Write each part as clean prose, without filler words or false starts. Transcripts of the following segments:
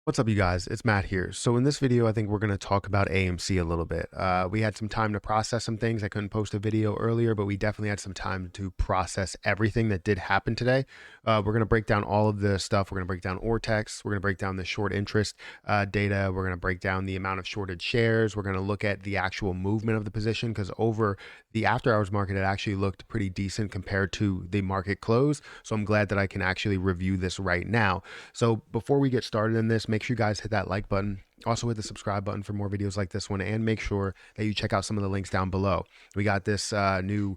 What's up, you guys? It's Matt here. So in this video, I think we're going to talk about AMC a little bit. We had some time to process some things. I couldn't post a video earlier, but we definitely had some time to process everything that did happen today. We're going to break down all of the stuff. We're going to break down Ortex. We're going to break down the short interest data. We're going to break down the amount of shorted shares. We're going to look at the actual movement of the position because over the after hours market, it actually looked pretty decent compared to the market close. So I'm glad that I can actually review this right now. So before we get started in this, make sure you guys hit that like button. Also hit the subscribe button for more videos like this one, and make sure that you check out some of the links down below. We got this new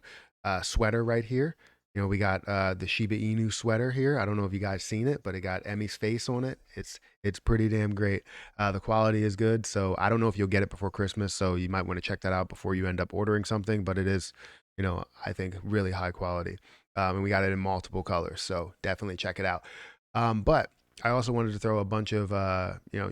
sweater right here. You know, we got the Shiba Inu sweater here. I don't know if you guys seen it, but it got Emmy's face on it. It's pretty damn great. The quality is good, so I don't know if you'll get it before Christmas, so you might want to check that out before you end up ordering something. But it is, I think really high quality, and we got it in multiple colors, so definitely check it out. But I also wanted to throw a bunch of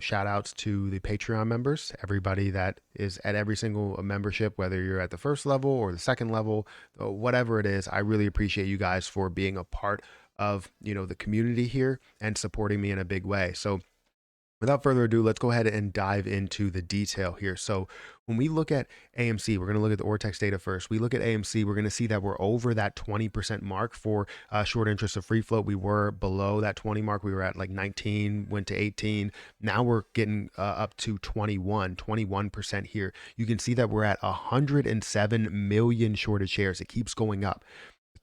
shout outs to the Patreon members, everybody that is at every single membership, whether you're at the first level or the second level, whatever it is. I really appreciate you guys for being a part of the community here and supporting me in a big way. So without further ado, let's go ahead and dive into the detail here. So when we look at AMC, we're going to look at the Ortex data first. We look at AMC, we're going to see that we're over that 20% mark for short interest of free float. We were below that 20 mark. We were at like 19, went to 18. Now we're getting up to 21% here. You can see that we're at 107 million shorted shares. It keeps going up.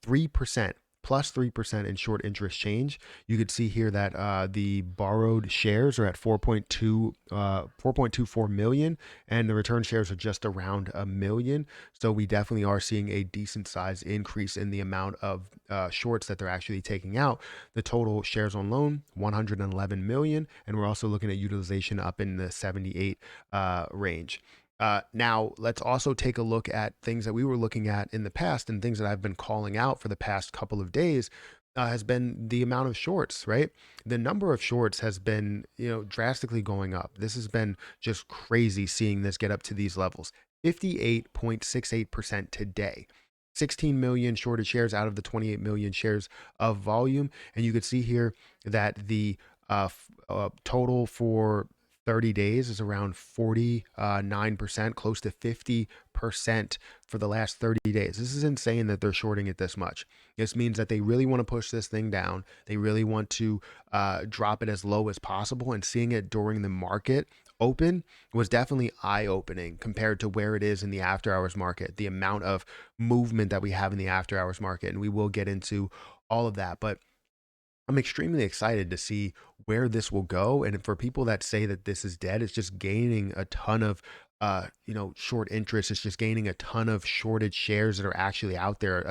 3%. Plus 3% in short interest change. You could see here that the borrowed shares are at 4.24 million, and the return shares are just around a million. So we definitely are seeing a decent size increase in the amount of shorts that they're actually taking out. The total shares on loan, 111 million, and we're also looking at utilization up in the 78 range. Now, let's also take a look at things that we were looking at in the past and things that I've been calling out for the past couple of days. Has been the amount of shorts, right? The number of shorts has been, drastically going up. This has been just crazy seeing this get up to these levels. 58.68% today. 16 million shorted shares out of the 28 million shares of volume. And you could see here that the total for 30 days is around 49%, close to 50% for the last 30 days. This is insane that they're shorting it this much. This means that they really want to push this thing down. They really want to drop it as low as possible, and seeing it during the market open was definitely eye-opening compared to where it is in the after hours market, the amount of movement that we have in the after hours market. And we will get into all of that. But I'm extremely excited to see where this will go. And for people that say that this is dead, it's just gaining a ton of, short interest. It's just gaining a ton of shorted shares that are actually out there.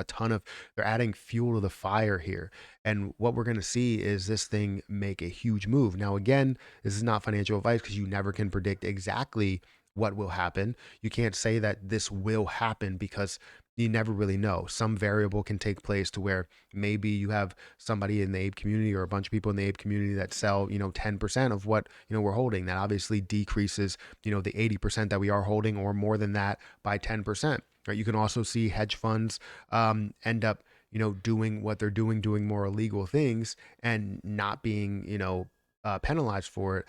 They're adding fuel to the fire here. And what we're going to see is this thing make a huge move. Now, again, this is not financial advice because you never can predict exactly what will happen. You can't say that this will happen because you never really know. Some variable can take place to where maybe you have somebody in the ape community or a bunch of people in the ape community that sell, 10% of what, we're holding. That obviously decreases, the 80% that we are holding, or more than that by 10%. Right? You can also see hedge funds end up, doing what they're doing more illegal things and not being, penalized for it,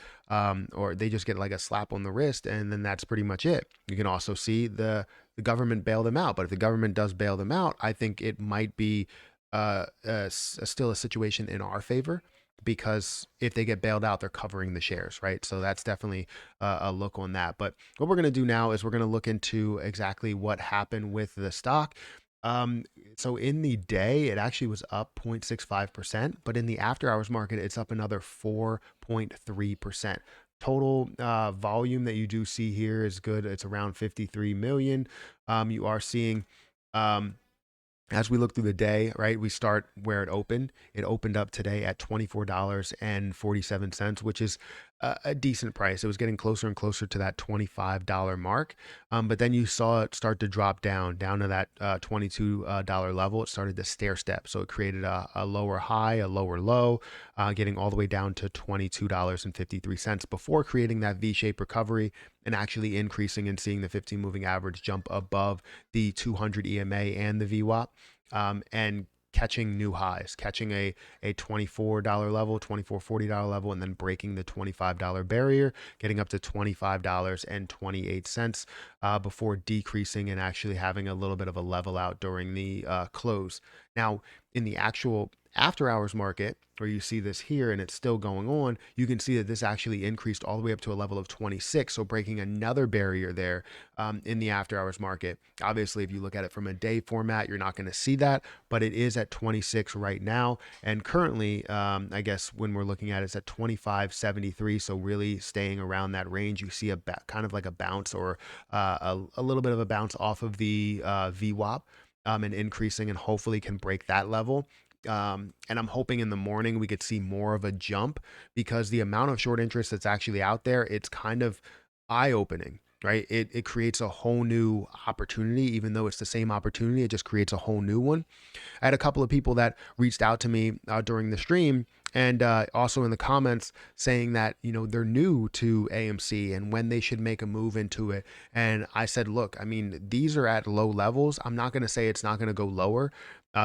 or they just get like a slap on the wrist, and then that's pretty much it. You can also see the government bail them out, but if the government does bail them out, I think it might be still a situation in our favor, because if they get bailed out, they're covering the shares, right? So that's definitely a look on that. But what we're going to do now is we're going to look into exactly what happened with the stock. Um, so in the day, it actually was up 0.65%, but in the after hours market, it's up another 4.3%. Total volume that you do see here is good. It's around 53 million. You are seeing, as we look through the day, right, we start where it opened. It opened up today at $24.47, which is a decent price. It was getting closer and closer to that $25 mark. But then you saw it start to drop down to that $22 level. It started to stair step. So it created a lower high, a lower low, getting all the way down to $22.53 before creating that V-shaped recovery and actually increasing and seeing the 15 moving average jump above the 200 EMA and the VWAP, and catching new highs, catching a $24 level, $24.40 level, and then breaking the $25 barrier, getting up to $25.28 before decreasing and actually having a little bit of a level out during the close. Now, in the actual after hours market, where you see this here and it's still going on, you can see that this actually increased all the way up to a level of 26. So breaking another barrier there in the after hours market. Obviously, if you look at it from a day format, you're not going to see that, but it is at 26 right now. And currently, I guess when we're looking at it, it's at 25.73. So really staying around that range. You see a kind of like a bounce or a little bit of a bounce off of the VWAP and increasing, and hopefully can break that level. And I'm hoping in the morning we could see more of a jump, because the amount of short interest that's actually out there, it's kind of eye opening, right? It creates a whole new opportunity. Even though it's the same opportunity, it just creates a whole new one. I had a couple of people that reached out to me during the stream, and also in the comments, saying that, you know, they're new to AMC and when they should make a move into it. And I said, look, I mean, these are at low levels. I'm not going to say it's not going to go lower,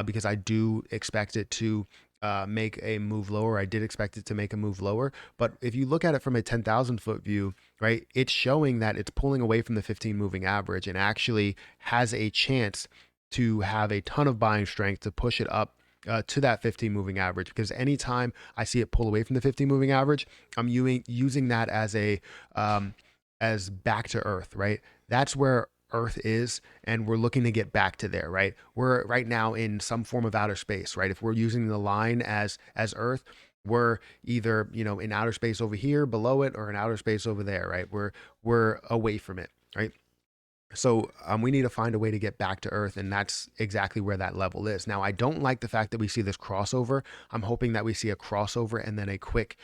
because I do expect it to make a move lower. I did expect it to make a move lower. But if you look at it from a 10,000 foot view, right, it's showing that it's pulling away from the 15 moving average and actually has a chance to have a ton of buying strength to push it up to that 15 moving average. Because anytime I see it pull away from the 15 moving average, I'm using that as a as back to earth, right? That's where earth is, and we're looking to get back to there, right? We're right now in some form of outer space, right? If we're using the line as earth, we're either, you know, in outer space over here below it, or in outer space over there, right? We're away from it, right? So we need to find a way to get back to earth, and that's exactly where that level is. Now, I don't like the fact that we see this crossover. I'm hoping that we see a crossover and then a quick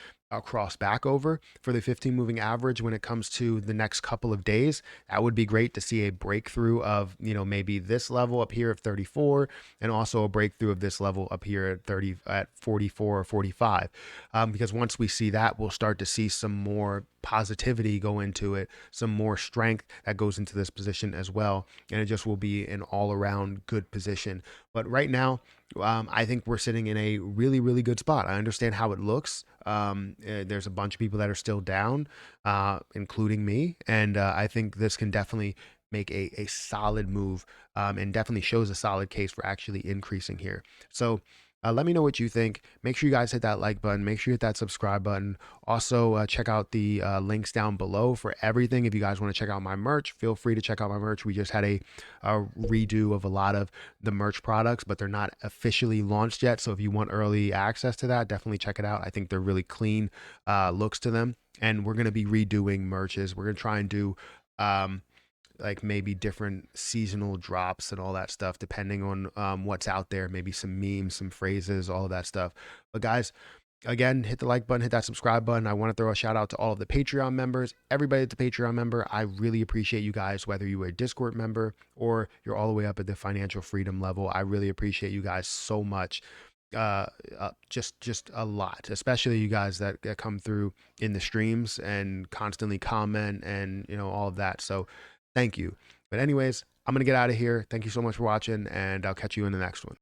cross back over for the 15 moving average when it comes to the next couple of days. That would be great to see a breakthrough of, you know, maybe this level up here of 34, and also a breakthrough of this level up here at 30, at 44 or 45. Because once we see that, we'll start to see some more positivity go into it, some more strength that goes into this position as well, and it just will be an all-around good position. But right now, I think we're sitting in a really, really good spot. I understand how it looks. There's a bunch of people that are still down, including me, and I think this can definitely make a solid move, and definitely shows a solid case for actually increasing here. So let me know what you think. Make sure you guys hit that like button. Make sure you hit that subscribe button. Also, check out the links down below for everything. If you guys want to check out my merch, feel free to check out my merch. We just had a redo of a lot of the merch products, but they're not officially launched yet. So if you want early access to that, definitely check it out. I think they're really clean looks to them. And we're going to be redoing merches. We're going to try and do like maybe different seasonal drops and all that stuff, depending on what's out there, maybe some memes, some phrases, all of that stuff. But guys, again, hit the like button, hit that subscribe button. I want to throw a shout out to all of the Patreon members, everybody that's a Patreon member. I really appreciate you guys, whether you are a Discord member or you're all the way up at the financial freedom level. I really appreciate you guys so much. Just a lot, especially you guys that come through in the streams and constantly comment and, you know, all of that. So thank you. But anyways, I'm gonna get out of here. Thank you so much for watching, and I'll catch you in the next one.